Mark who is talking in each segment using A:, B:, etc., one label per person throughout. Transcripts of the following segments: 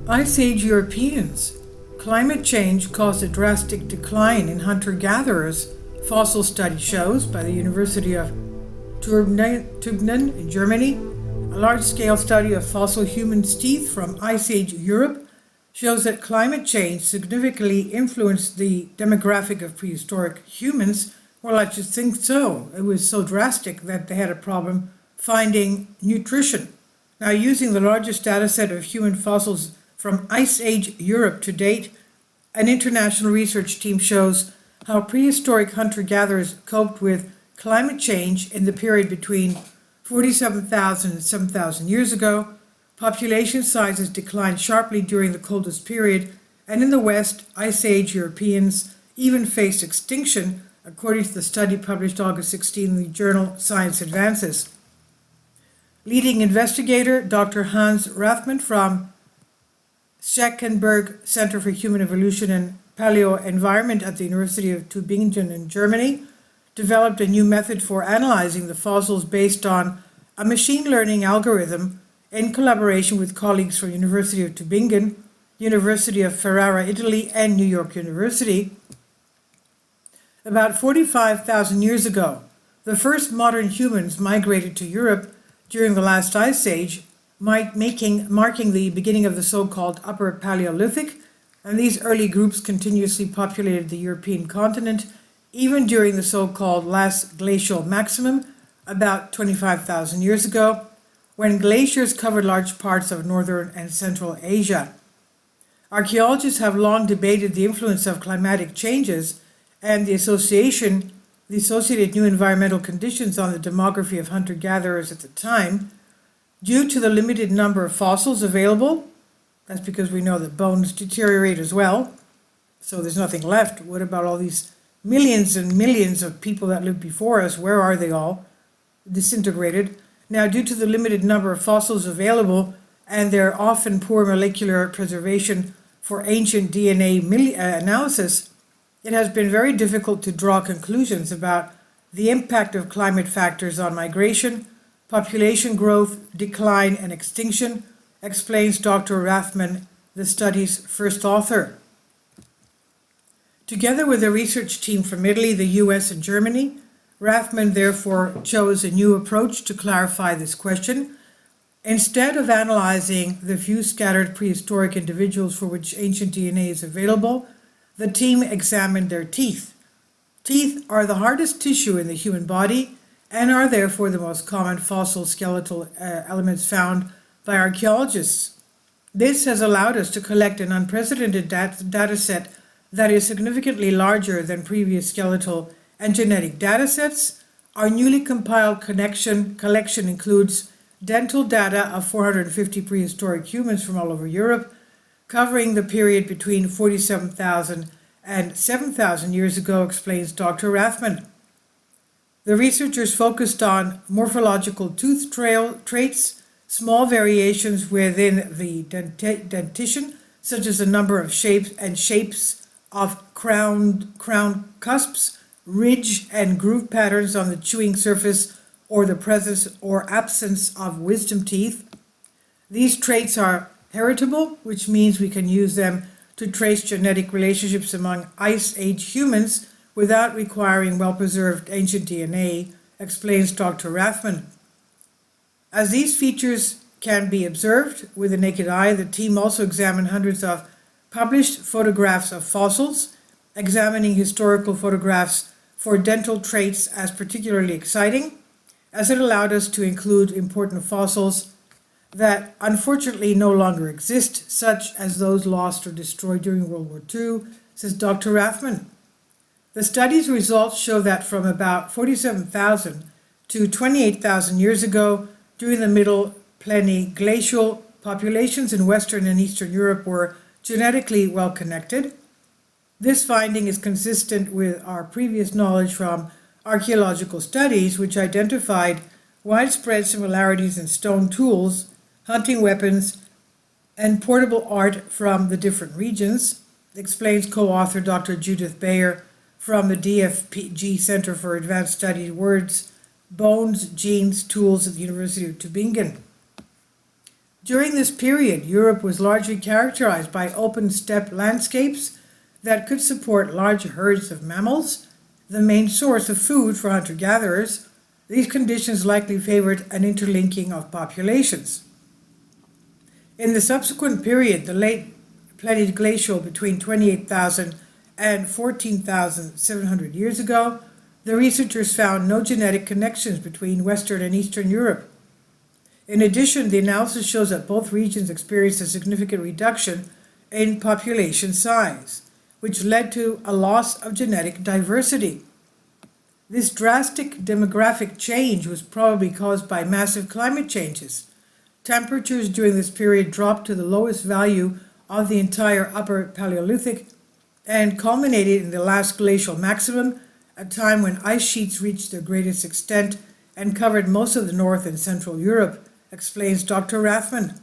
A: Ice-age Europeans. Climate change caused a drastic decline in hunter-gatherers, fossil study shows by the University of Tübingen in Germany. A large-scale study of fossil human teeth from Ice-age Europe shows that climate change significantly influenced the demographic of prehistoric humans. Well, I just think so. It was so drastic that they had a problem finding nutrition. Now, using the largest data set of human fossils from Ice Age Europe to date, an international research team shows how prehistoric hunter-gatherers coped with climate change in the period between 47,000 and 7,000 years ago. Population sizes declined sharply during the coldest period, and in the West, Ice Age Europeans even faced extinction, according to the study published August 16 in the journal Science Advances. Leading investigator Dr. Hans Rathmann from Schackenberg Center for Human Evolution and Paleoenvironment at the University of Tübingen in Germany developed a new method for analyzing the fossils based on a machine learning algorithm in collaboration with colleagues from University of Tübingen, University of Ferrara, Italy, and New York University. About 45,000 years ago, the first modern humans migrated to Europe during the last ice age, marking the beginning of the so-called Upper Paleolithic, and these early groups continuously populated the European continent, even during the so-called last glacial maximum, about 25,000 years ago, when glaciers covered large parts of northern and central Asia. Archaeologists have long debated the influence of climatic changes and the associated new environmental conditions on the demography of hunter-gatherers at the time. Due to the limited number of fossils available, that's because we know that bones deteriorate as well, so there's nothing left. What about all these millions and millions of people that lived before us? Where are they all? Disintegrated. Now, due to the limited number of fossils available and their often poor molecular preservation for ancient DNA analysis, it has been very difficult to draw conclusions about the impact of climate factors on migration, population growth, decline, and extinction, explains Dr. Rathmann, the study's first author. Together with a research team from Italy, the US, and Germany, Rathmann therefore chose a new approach to clarify this question. Instead of analyzing the few scattered prehistoric individuals for which ancient DNA is available, the team examined their teeth. Teeth are the hardest tissue in the human body and are therefore the most common fossil skeletal elements found by archaeologists. This has allowed us to collect an unprecedented data set that is significantly larger than previous skeletal and genetic data sets. Our newly compiled collection includes dental data of 450 prehistoric humans from all over Europe, covering the period between 47,000 and 7,000 years ago, explains Dr. Rathmann. The researchers focused on morphological tooth traits, small variations within the dentition, such as the number of shapes of crown cusps, ridge and groove patterns on the chewing surface, or the presence or absence of wisdom teeth. These traits are heritable, which means we can use them to trace genetic relationships among Ice Age humans without requiring well-preserved ancient DNA, explains Dr. Rathmann. As these features can be observed with the naked eye, the team also examined hundreds of published photographs of fossils, examining historical photographs for dental traits as particularly exciting, as it allowed us to include important fossils that unfortunately no longer exist, such as those lost or destroyed during World War II, says Dr. Rathmann. The study's results show that from about 47,000 to 28,000 years ago, during the Middle Pleniglacial, populations in Western and Eastern Europe were genetically well connected. This finding is consistent with our previous knowledge from archaeological studies, which identified widespread similarities in stone tools, hunting weapons, and portable art from the different regions, explains co-author Dr. Judith Bayer from the DFPG Center for Advanced Study Words, Bones, Genes, Tools at the University of Tübingen. During this period, Europe was largely characterized by open steppe landscapes that could support large herds of mammals, the main source of food for hunter-gatherers. These conditions likely favored an interlinking of populations. In the subsequent period, the late Pleniglacial between 28,000 and 14,700 years ago, the researchers found no genetic connections between Western and Eastern Europe. In addition, the analysis shows that both regions experienced a significant reduction in population size, which led to a loss of genetic diversity. This drastic demographic change was probably caused by massive climate changes. Temperatures during this period dropped to the lowest value of the entire Upper Paleolithic and culminated in the last glacial maximum, a time when ice sheets reached their greatest extent and covered most of the North and Central Europe, explains Dr. Rathman.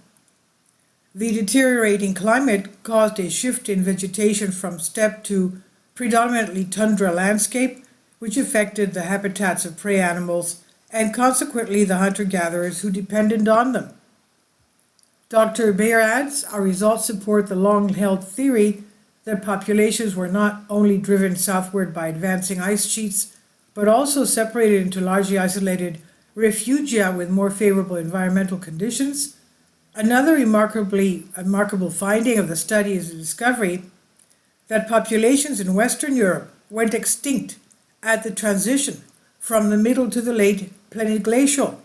A: The deteriorating climate caused a shift in vegetation from steppe to predominantly tundra landscape, which affected the habitats of prey animals and consequently the hunter-gatherers who depended on them. Dr. Bayer adds, our results support the long-held theory that populations were not only driven southward by advancing ice sheets, but also separated into largely isolated refugia with more favorable environmental conditions. Another remarkable finding of the study is the discovery that populations in Western Europe went extinct at the transition from the middle to the late Pleniglacial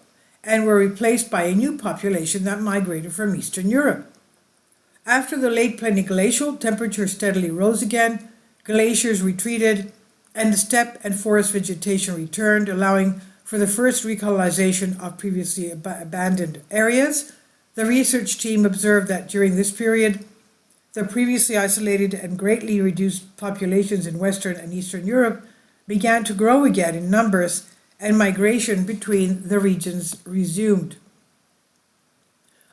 A: and were replaced by a new population that migrated from Eastern Europe. After the late Pleniglacial, temperatures steadily rose again, glaciers retreated, and the steppe and forest vegetation returned, allowing for the first recolonization of previously abandoned areas. The research team observed that during this period, the previously isolated and greatly reduced populations in Western and Eastern Europe began to grow again in numbers, and migration between the regions resumed.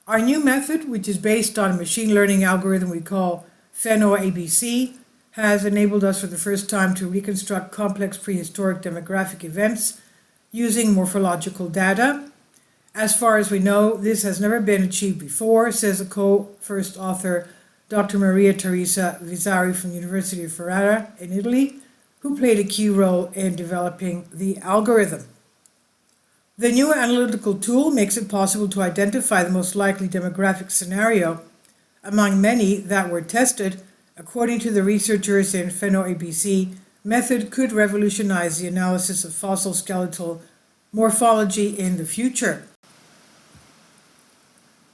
A: Our new method, which is based on a machine learning algorithm we call PhenoABC, has enabled us for the first time to reconstruct complex prehistoric demographic events using morphological data. As far as we know, this has never been achieved before, says the co-first author, Dr. Maria Teresa Vizzari from the University of Ferrara in Italy, who played a key role in developing the algorithm. The new analytical tool makes it possible to identify the most likely demographic scenario among many that were tested. According to the researchers in PhenoABC, method could revolutionize the analysis of fossil skeletal morphology in the future.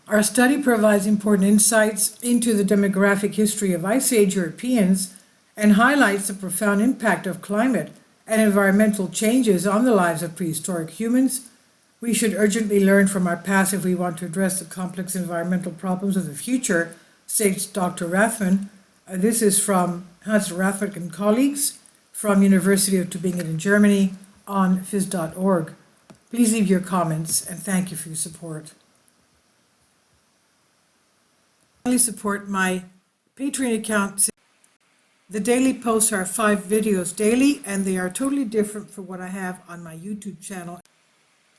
A: Our study provides important insights into the demographic history of Ice-Age Europeans and highlights the profound impact of climate and environmental changes on the lives of prehistoric humans. We should urgently learn from our past if we want to address the complex environmental problems of the future, states Dr. Rathman. This is from Hans Rathman and colleagues from University of Tübingen in Germany on phys.org. Please leave your comments and thank you for your support. Please support my Patreon account. The daily posts are 5 videos daily, and they are totally different from what I have on my YouTube channel.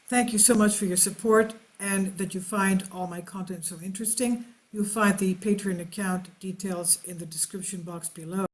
A: Thank you so much for your support and that you find all my content so interesting. You'll find the Patreon account details in the description box below.